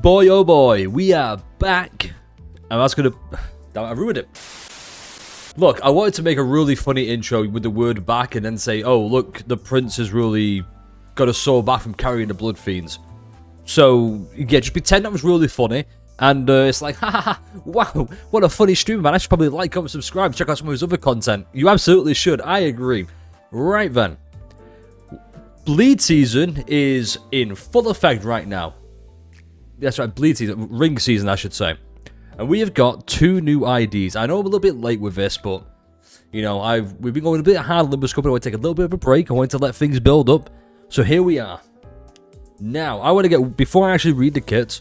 boy, oh boy, we are back. And that's gonna... Damn it, I ruined it. Look, I wanted to make a really funny intro with the word back and then say, oh, look, the prince has really got a sore back from carrying the bloodfiends. So, yeah, just pretend that was really funny. And it's like, ha ha ha, wow, what a funny stream, man. I should probably like, comment, subscribe, check out some of his other content. You absolutely should, I agree. Right then. Bleed season is in full effect right now. That's right, bleed season, ring season, I should say. And we have got 2 new IDs. I know I'm a little bit late with this, but, you know, we've been going a bit hard, Limbus Company. I want to take a little bit of a break. I want to let things build up. So here we are. Now, I want to get, before I actually read the kits,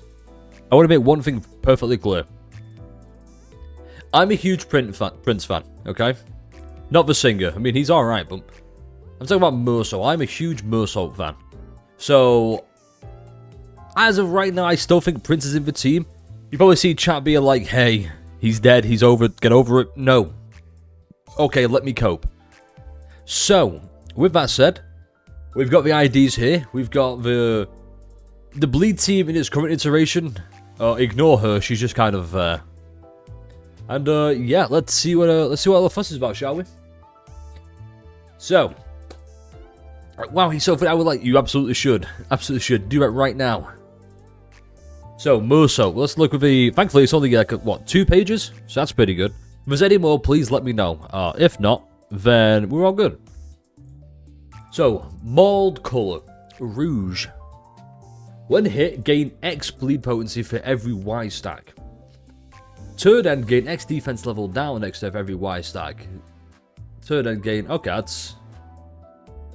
I want to make one thing perfectly clear. I'm a huge Prince fan, okay? Not the singer. I mean, he's alright, but I'm talking about Meursault. I'm a huge Meursault fan. So, as of right now, I still think Prince is in the team. You probably see chat being like, hey, he's dead, he's over, get over it. No. Okay, let me cope. So, with that said, we've got the IDs here. We've got the bleed team in its current iteration. Ignore her, she's just kind of there. And yeah, let's see what all the fuss is about, shall we? So, wow, he's so funny. I would like, you absolutely should do it right now. So, Meursault, let's look at the... Thankfully, it's only, what, 2 pages? So that's pretty good. If there's any more, please let me know. If not, then we're all good. So, mold color. Rouge. When hit, gain X bleed potency for every Y stack. Third end, gain X defense level down next to every Y stack. Third end gain... Okay, that's...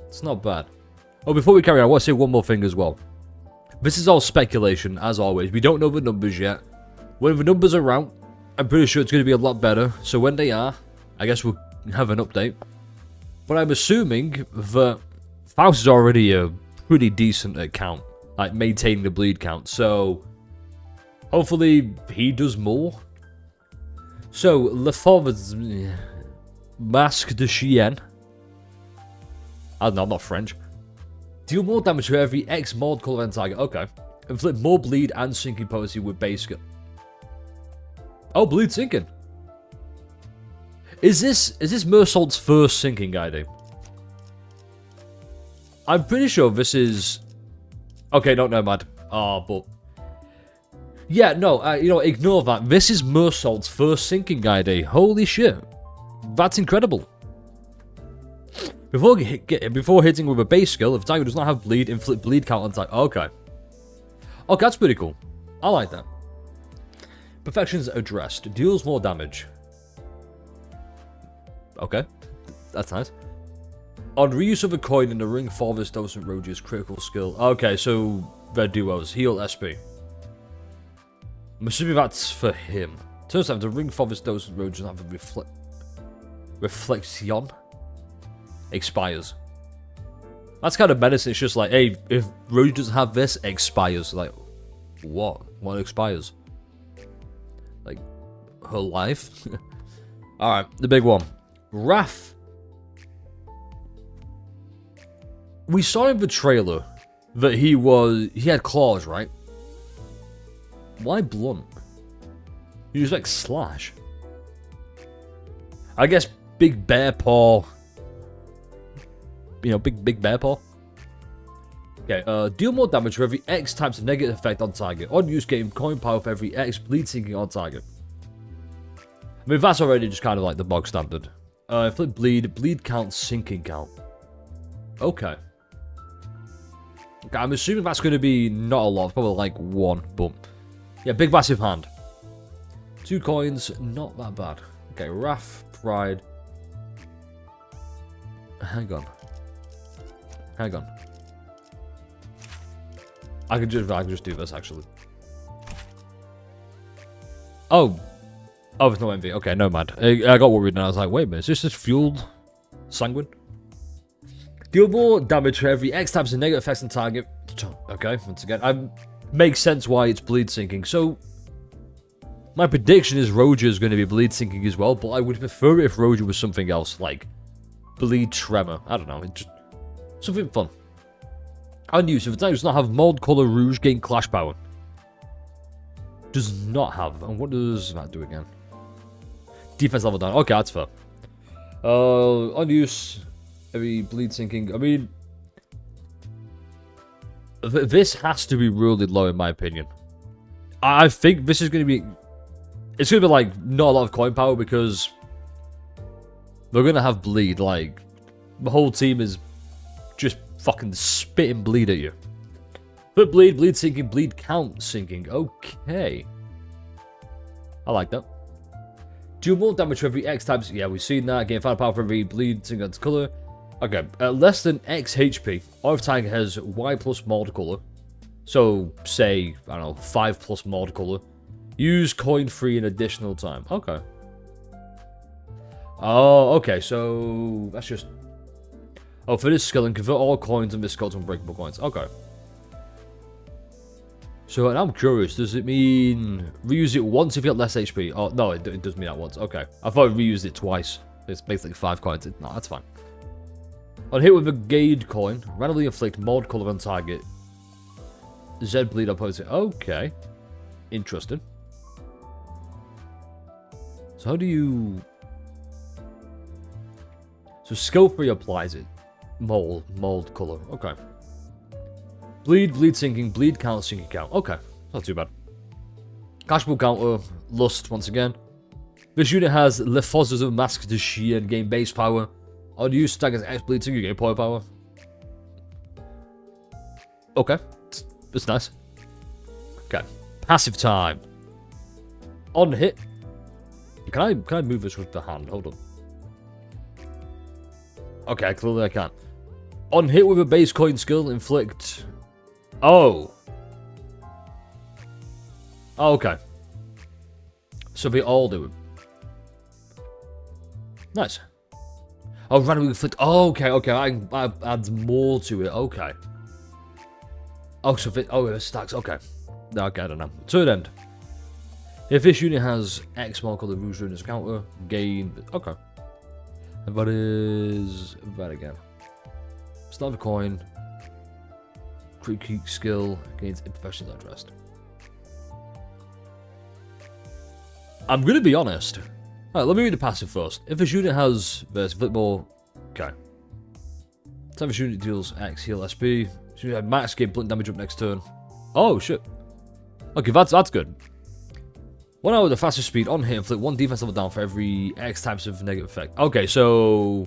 It's not bad. Oh, before we carry on, I want to say one more thing as well. This is all speculation, as always. We don't know the numbers yet. When the numbers are out, I'm pretty sure it's going to be a lot better. So when they are, I guess we'll have an update. But I'm assuming that Faust is already a pretty decent at count. Like, maintaining the bleed count. So, hopefully, he does more. So, Le Fauve's Masque de Chien. I don't know, I'm not French. Deal more damage to every X mold color and target. Okay. Inflict more bleed and sinking potency with base skill. Oh, bleed sinking. Is this Meursault's first sinking ID? I'm pretty sure this is... Okay, no, never mind. But... Yeah, no, you know, ignore that. This is Meursault's first sinking ID. Holy shit. That's incredible. Before hitting with a base skill, if the target does not have bleed, inflict bleed count on target. Okay. Okay, that's pretty cool. I like that. Perfections addressed. Deals more damage. Okay. That's nice. On reuse of a coin in the ring, Farthest Docent Rodya's critical skill. Okay, so their duos. Heal SP. I'm assuming that's for him. Turns out the ring Farthest Docent Rodya doesn't have a reflection. Expires. That's kind of medicine. It's just like, hey, if Rodya doesn't have this, expires. Like, what? What expires? Like, her life? Alright, the big one. Wrath. We saw in the trailer that he had claws, right? Why blunt? You just like slash. I guess big bear paw. You know, big bear paw. Okay, deal more damage for every X types of negative effect on target. On use, gain coin power for every X bleed sinking on target. I mean, that's already just kind of like the bog standard. Inflict bleed count, sinking count. Okay. Okay, I'm assuming that's going to be not a lot, probably like 1, but... Yeah, big massive hand. 2 coins, not that bad. Okay, Wrath, Pride. Hang on. I can just do this, actually. Oh, it's no envy. Okay, no mind. I got worried and I was like, wait a minute, is this fueled sanguine? Deal more damage for every X types of negative effects on target. Okay, once again, makes sense why it's bleed sinking. So, my prediction is Rodya is going to be bleed sinking as well, but I would prefer it if Rodya was something else, like bleed tremor. I don't know, just something fun. Unused. If the target does not have mold color rouge, gain clash power. does not have. And what does that do again? Defense level down. Okay, that's fair. On use, every bleed sinking. I mean, this has to be really low in my opinion. I think this is going to be... It's going to be like not a lot of coin power because they're going to have bleed. Like, the whole team is just fucking spitting bleed at you. But bleed sinking, bleed count sinking. Okay. I like that. Do more damage for every X types. Yeah, we've seen that. Gain 5 power for every bleed sinking its color. Okay, less than X HP. Or if Tiger has Y plus mod color. So, say, I don't know, 5 plus mod color. Use coin free an additional time. Okay. Oh, okay, so that's just... Oh, for this skill, and convert all coins in this skill to unbreakable coins. Okay. So, and I'm curious, does it mean reuse it once if you get less HP? Oh, no, it does mean that once. Okay. I thought I reused it twice. It's basically 5 coins. No, that's fine. On hit with a Gade coin, randomly inflict mod color on target. Z bleed opposite. Okay. Interesting. So how do you... So skill 3 applies it. Mold color. Okay. Bleed sinking, bleed count, sinking count. Okay, not too bad. Cashable counter, lust once again. This unit has Le Forces of Masque de Chien, gain base power. On use staggers X bleed sinking, gain point power. Okay, that's nice. Okay, passive time. On hit. Can I move this with the hand? Hold on. Okay, clearly I can't. On hit with a base coin skill, inflict... Oh. Okay. So they all do it. Nice. Oh, randomly inflict... Oh, okay. I add more to it. Okay. Oh, so it... Oh, it stacks. Okay. Okay, I don't know. Third end. If this unit has X mark on the Rouge rune as a counter, gain... Okay. And that is... that again. Start of a coin. Critique skill gains imperfections addressed. I'm going to be honest. Alright, let me read the passive first. If this unit has this flip ball... Okay. Time this unit deals X heal SP. So you have max gain blunt damage up next turn. Oh, shit. Okay, that's good. 1 hour with the fastest speed on hit, inflict 1 defense level down for every X types of negative effect. Okay, so...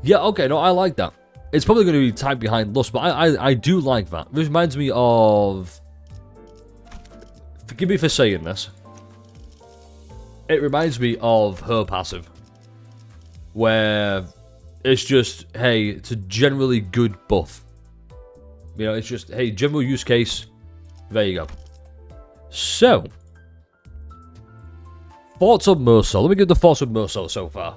Yeah, okay, no, I like that. It's probably going to be typed behind Lust, but I do like that. This reminds me of... Forgive me for saying this. It reminds me of her passive. Where it's just, hey, it's a generally good buff. You know, it's just, hey, general use case. There you go. So. Thoughts on Meursault. Let me give the thoughts on Meursault so far.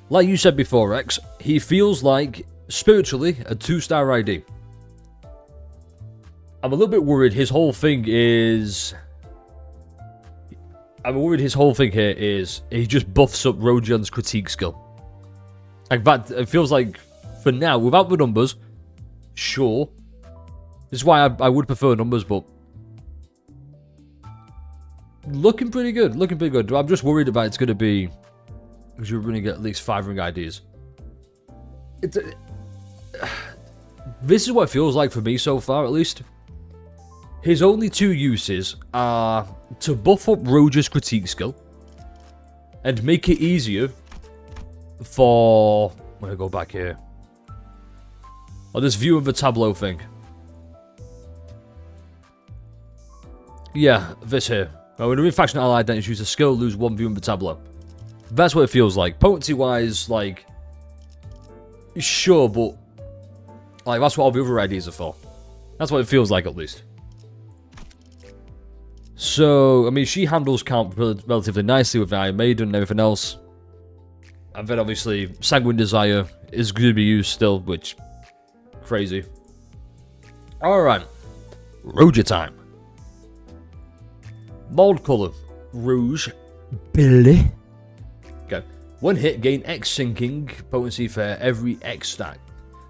Like you said before, Rex, he feels like... spiritually, a 2-star ID. I'm a little bit worried his whole thing is... I'm worried his whole thing here is he just buffs up Rodion's critique skill. Like that, it feels like, for now, without the numbers, sure. This is why I would prefer numbers, but... Looking pretty good, I'm just worried about it's going to be... Because you're going to get at least 5 ring IDs. This is what it feels like for me so far, at least. His only 2 uses are to buff up Rodya's critique skill and make it easier for... I'm going to go back here. Oh, this view of the tableau thing. Yeah, this here. Oh, when a refaction ally identity use a skill, lose 1 view in the tableau. That's what it feels like. Potency-wise, like... Sure, but... Like, that's what all the other IDs are for. That's what it feels like, at least. So, I mean, she handles count relatively nicely with the Iron Maiden and everything else. And then, obviously, Sanguine Desire is going to be used still, which... Crazy. Alright. Rodya time. Mold color. Rouge. Billy. Okay. 1 hit, gain X sinking potency for every X stack.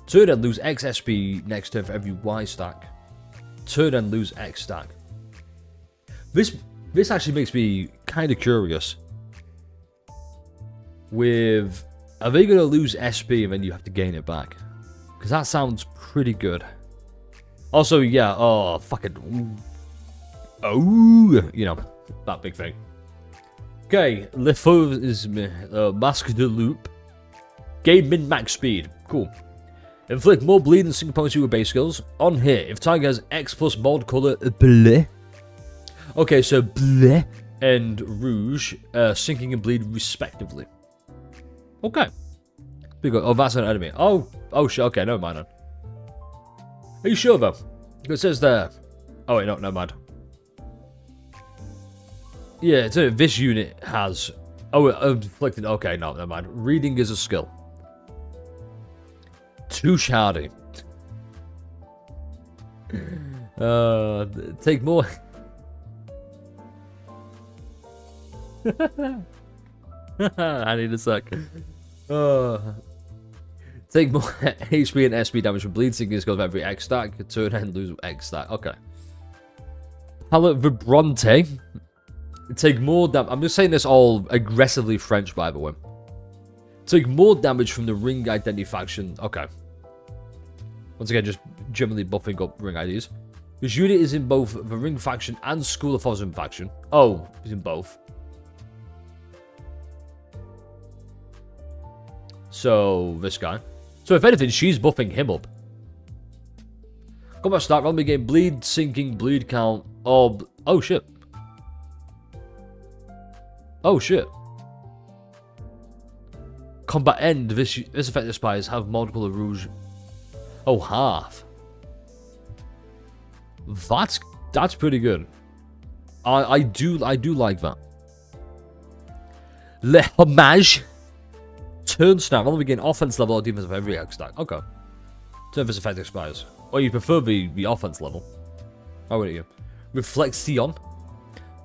2 then lose X SP next turn for every Y stack. turn and lose X stack. This actually makes me kind of curious. With, are they going to lose SP and then you have to gain it back? Because that sounds pretty good. Also, yeah, oh, fucking, oh, you know, that big thing. Okay, Lefaux is Masque de Loop. Gain min-max speed. Cool. Inflict more bleed than single opponents with base skills. On here, if target has X plus mod color bleh. Okay, so bleh and rouge, sinking and bleed respectively. Okay. Oh, that's an enemy. Oh shit. Okay, never mind then. Are you sure though? It says there. Oh wait, no, never mind. Yeah, so this unit has. Oh, inflicted. Okay, no, never mind. Reading is a skill. Too shardy. Take more. I need a sec. Take more HP and SP damage from bleed sinking skills of every X stack. Turn and lose X stack. Okay. Palette Vibronte. Take more damage. I'm just saying this all aggressively French, by the way. Take more damage from the ring identity faction. Okay. Once again, just generally buffing up ring IDs. This unit is in both the ring faction and School of Thought faction. Oh, he's in both. So, this guy. So, if anything, she's buffing him up. Combat start, random game, bleed, sinking, bleed count. Oh shit. Oh shit. Combat end, this effective spies have multiple rouge. Oh, half. That's pretty good. I do like that. Le Hommage. Turn snap. I'll begin offense level or defense of every X stack. Okay. Turn this effect expires. Or you prefer the offense level. How would you? Reflexion.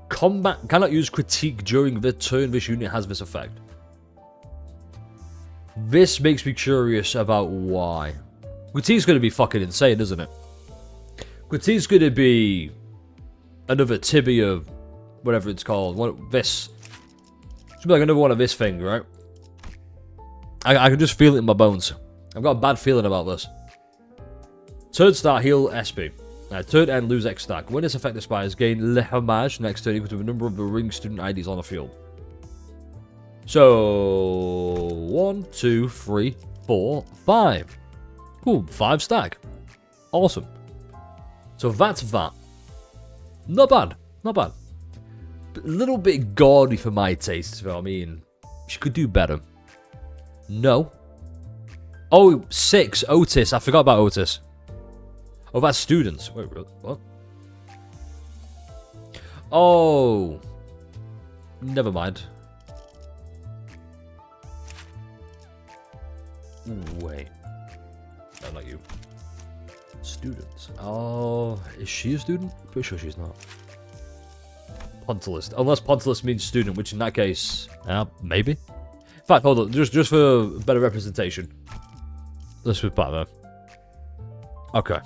Combat cannot use critique during the turn this unit has this effect. This makes me curious about why. Critique's going to be fucking insane, isn't it? Critique's going to be another tibia, whatever it's called. This. It's be like another one of this thing, right? I can just feel it in my bones. I've got a bad feeling about this. Turn start, heal SP. Turn end, lose X stack. When this effect expires, gain Le Hommage next turn equal to the number of the ring student IDs on the field. So 1, 2, 3, 4, 5. Cool, 5 stack. Awesome. So that's that. Not bad. Not bad. A little bit gaudy for my taste, I mean, she could do better. No. Oh, 6. Otis. I forgot about Otis. Oh, that's students. Wait, what? Oh. Never mind. Wait. No, not you. Students. Oh, is she a student? Pretty sure she's not. Pontilist. Unless Pontilist means student, which in that case, maybe. In fact, hold on. Just for better representation. Let's put back there. Okay.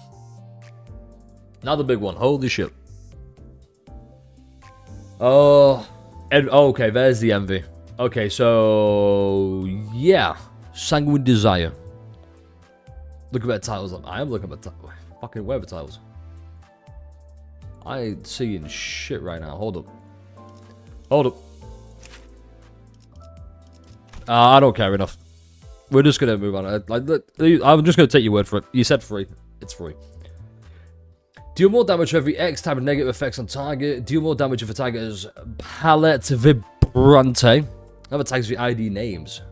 Now the big one. Holy shit. Oh. Okay, there's the envy. Okay, so yeah. Sanguine Desire. Look at the titles. I am looking at the titles. Fucking where are the titles? I ain't seeing shit right now. Hold up. Hold up. I don't care enough. We're just gonna move on. I'm just gonna take your word for it. You said free. It's free. Deal more damage for every X type of negative effects on target. Deal more damage if the target is Palette Vibrante. Other tags with ID names.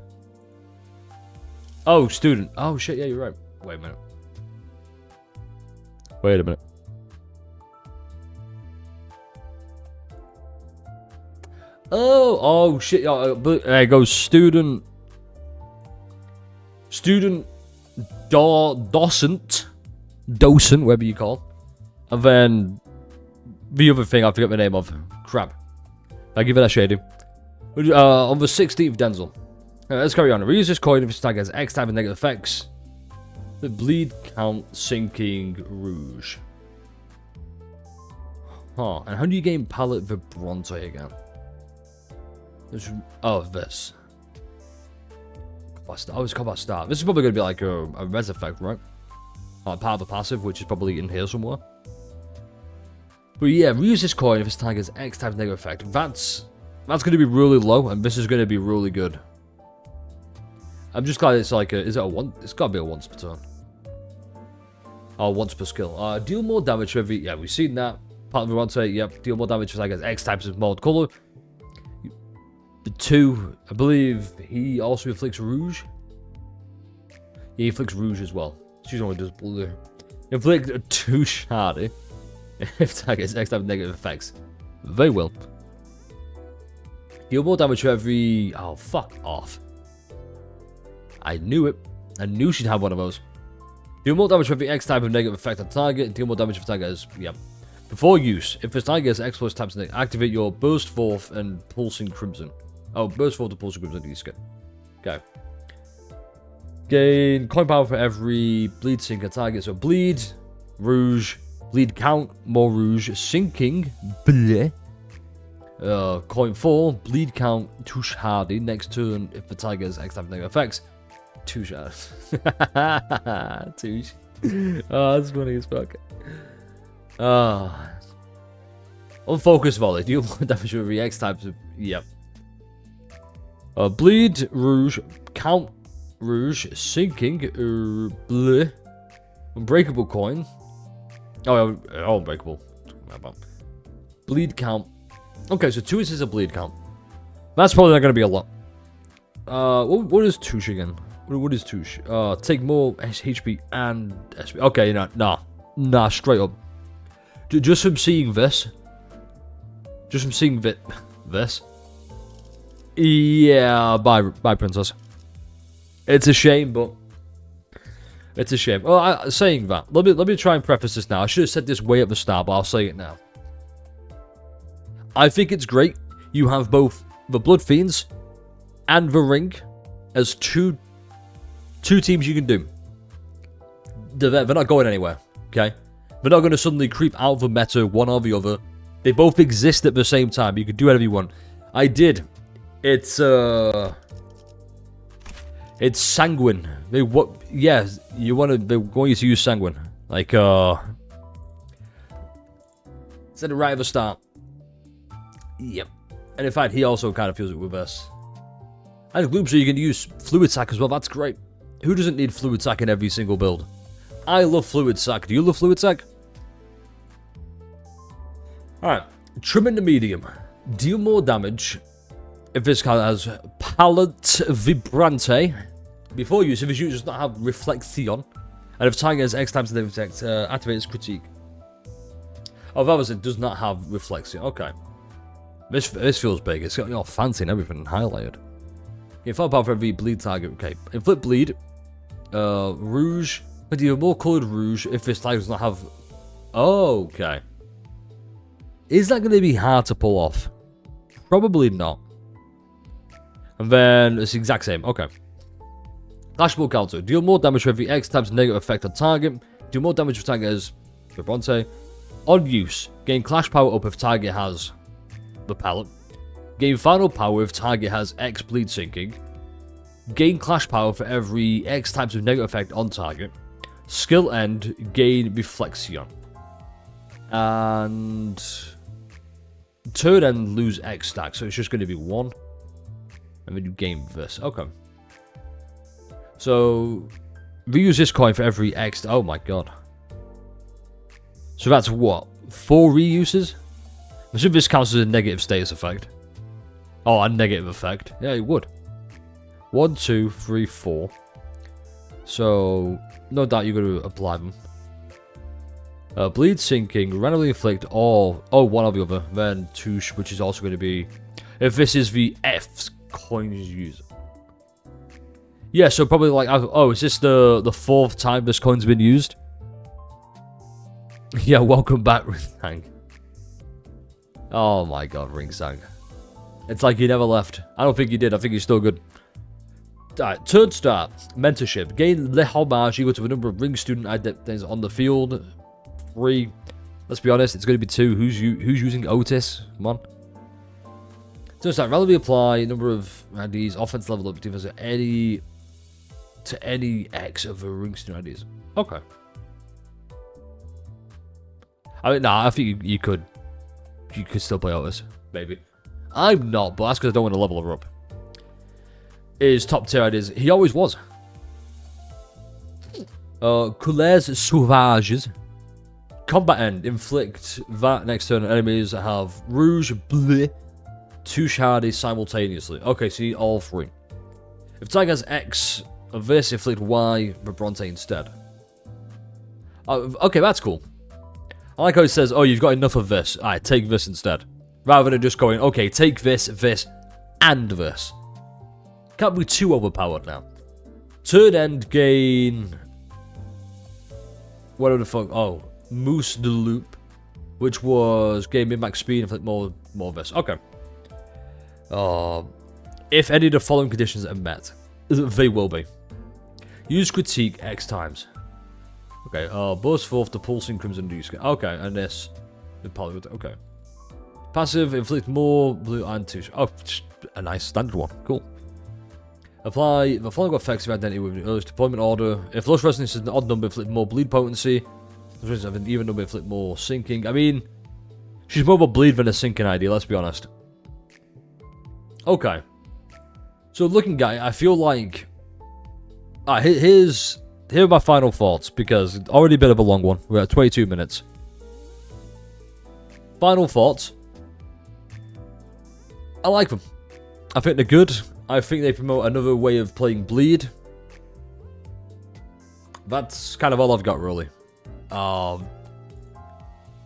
Oh, student. Oh shit, yeah, you're right. Wait a minute. Wait a minute. Oh shit. There goes student. Student. Docent, whatever you call. And then the other thing I forget the name of. Crap. I give it a shady. On the 16th, Denzel. Let's carry on. Reuse this coin if this tag has X type of negative effects. The bleed count sinking rouge. Huh. And how do you gain palette vibrante again? Oh, this. Oh, it's combat start. This is probably going to be like a res effect, right? Part of the passive, which is probably in here somewhere. But yeah, reuse this coin if its target's X type negative effect. That's going to be really low, and this is going to be really good. I'm just glad it's like a... Is it a one? It's got to be a once per turn. Oh, once per skill. Deal more damage for every... Yeah, we've seen that. Part of the rotate, yep. Deal more damage for target's X types of mold color. The 2, I believe he also inflicts Rouge. Yeah, he inflicts Rouge as well. She's only does blue. Inflict 2 shardy if targets X type of negative effects. They will. Deal more damage for every... Oh, fuck off. I knew it. I knew she'd have one of those. Deal more damage for every X type of negative effect on target. Deal more damage if target has... Yep. Before use, if this target has X plus types, activate your Burst Forth and Pulsing Crimson. Oh, Burst Forth and Pulsing Crimson. Okay. Gain coin power for every bleed sinker target. So bleed, rouge, bleed count, more rouge, sinking, bleh. Coin 4, bleed count, touche hardy. Next turn, if the target has X type of negative effects, touche hardy. Touche. Oh, that's funny as fuck. Unfocused volley. Deal more damage with every X types of. Yep. Bleed, rouge, count, rouge, sinking, bleh. Unbreakable coin. Oh, unbreakable. Bleed count. Okay, so 2 is a bleed count. That's probably not going to be a lot. What is touche again? What is touche? Take more HP and SP. Okay, nah, straight up. Just from seeing this. Just from seeing this. Yeah, bye, princess. It's a shame, but it's a shame. Well, saying that, let me try and preface this now. I should have said this way at the start, but I'll say it now. I think it's great. You have both the bloodfiends and the ring as two teams you can do. They're not going anywhere. Okay, they're not going to suddenly creep out of the meta one or the other. They both exist at the same time. You can do whatever you want. I did. It's sanguine. They they're going to use sanguine. Like said it right at the start. Yep. And in fact, he also kind of feels it with us. And Gloom, so you can use Fluid Sack as well. That's great. Who doesn't need Fluid Sack in every single build? I love Fluid Sack. Do you love Fluid Sack? Alright. Trim in the medium. Deal more damage if this card has Palette Vibrante. Before use, if his user does not have Reflexion. And if target has X times the effect, activate its critique. Oh, that was it. Does not have Reflexion. Okay. This feels big. It's got fancy and everything highlighted. Okay, 5 power for every bleed target. Okay. Inflict bleed. Rouge. But you have more coloured rouge if this target does not have. Oh, okay. Is that going to be hard to pull off? Probably not. And then it's the exact same. Okay. Flashball counter. Deal more damage for every X times negative effect on target. Deal more damage if target has Vibrante. On use. Gain clash power up if target has the palette. Gain final power if target has X bleed sinking. Gain clash power for every X types of negative effect on target. Skill end. Gain Reflexion. And turn end lose X stack. So it's just going to be 1. And then you gain this. Okay. So reuse this coin for every X. Oh my god. So that's what? 4 reuses? I assume this counts as a negative status effect. Oh, a negative effect. Yeah, it would. 1, 2, 3, 4. So no doubt you're going to apply them. Bleed sinking, randomly inflict all. Oh, one or the other. Then touche, which is also going to be. If this is the F's coins user. Yeah, so probably like. Oh, is this the 4th time this coin's been used? Yeah, welcome back, Ringsang. Oh my god, Ringsang. It's like you never left. I don't think you did. I think you're still good. Alright, turn start. Mentorship. Gain Le Homage equal to the number of ring student identities on the field. 3. Let's be honest, it's going to be 2. Who's using Otis? Come on. So start, randomly apply number of IDs, offense level up, defense to any X of the Ringston IDs. Okay. I mean, nah, I think you could still play Otis, maybe. I'm not, but that's because I don't want to level her up. Is top tier IDs. He always was. Couleurs Sauvages. Combat end. Inflict that next turn enemies that have Rouge, Bleu, 2 shardies simultaneously. Okay, so you need all 3. If Tag has X of this, inflict Y for Bronte instead. Okay, that's cool. I like how it says, oh, you've got enough of this. Alright, take this instead. Rather than just going, okay, take this, this, and this. Can't be too overpowered now. Turn end gain... Whatever the fuck... Oh, Moose de Loop. Which was gain min-max speed, inflict more of this. Okay. If any of the following conditions are met. They will be. Use critique X times. Okay, burst forth the pulsing crimson dusk. Okay, and this. Okay. Passive, inflict more blue and 2. Oh, a nice standard one. Cool. Apply the following effects of identity with the earliest deployment order. If Lush Resonance is an odd number, inflict more bleed potency. If Lush Resonance of an even number, inflict more sinking. I mean, she's more of a bleed than a sinking ID, let's be honest. Okay. So looking guy, I feel like... here are my final thoughts, because it's already a bit of a long one. We're at 22 minutes. Final thoughts. I like them. I think they're good. I think they promote another way of playing bleed. That's kind of all I've got, really.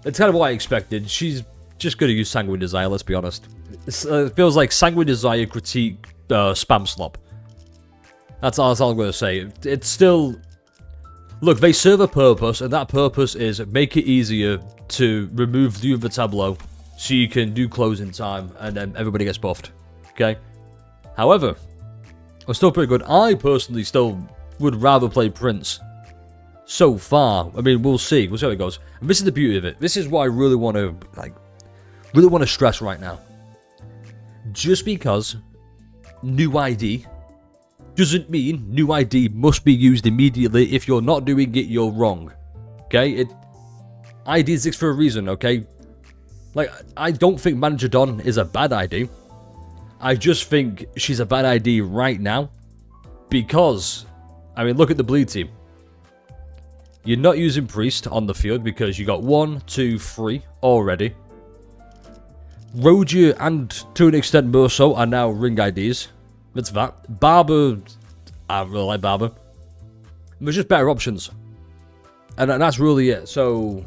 It's kind of what I expected. She's just going to use Sanguine Desire, let's be honest. It feels like Sanguine Desire, critique, spam slop. That's all I'm going to say. It's still... Look, they serve a purpose, and that purpose is make it easier to remove view of the tableau so you can do closing time, and then everybody gets buffed. Okay? However, it's still pretty good. I personally still would rather play Prince. So far. I mean, we'll see. We'll see how it goes. And this is the beauty of it. This is what I really want to, stress right now. Just because new ID doesn't mean new ID must be used immediately. If you're not doing it, you're wrong. Okay? ID exists for a reason, okay? Like, I don't think Manager Don is a bad ID. I just think she's a bad ID right now. Because, I mean, look at the bleed team. You're not using Priest on the field because you got 1, 2, 3 already. Rodya and, to an extent, Meursault are now ring IDs. That's that. Barber, I really like Barber. There's just better options. And that's really it. So,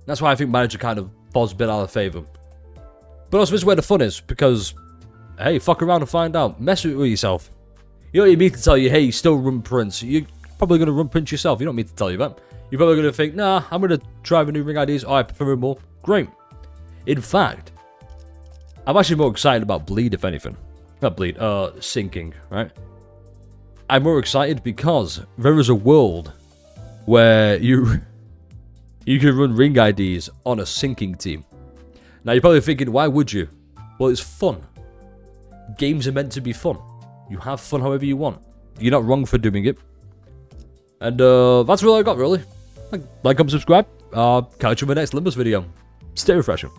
that's why I think Manager kind of falls a bit out of favour. But also, this is where the fun is. Because, hey, fuck around and find out. Mess with yourself. You don't need me to tell you, hey, still run Prince. You're probably going to run Prince yourself. You don't need to tell you that. You're probably going to think, nah, I'm going to try the new ring IDs. Oh, I prefer them more. Great. In fact, I'm actually more excited about Bleed, if anything. Not Bleed, Sinking, right? I'm more excited because there is a world where you can run ring IDs on a sinking team. Now, you're probably thinking, why would you? Well, it's fun. Games are meant to be fun. You have fun however you want. You're not wrong for doing it. And that's all I got, really. Like, comment, subscribe. Catch you in the next Limbus video. Stay refreshing.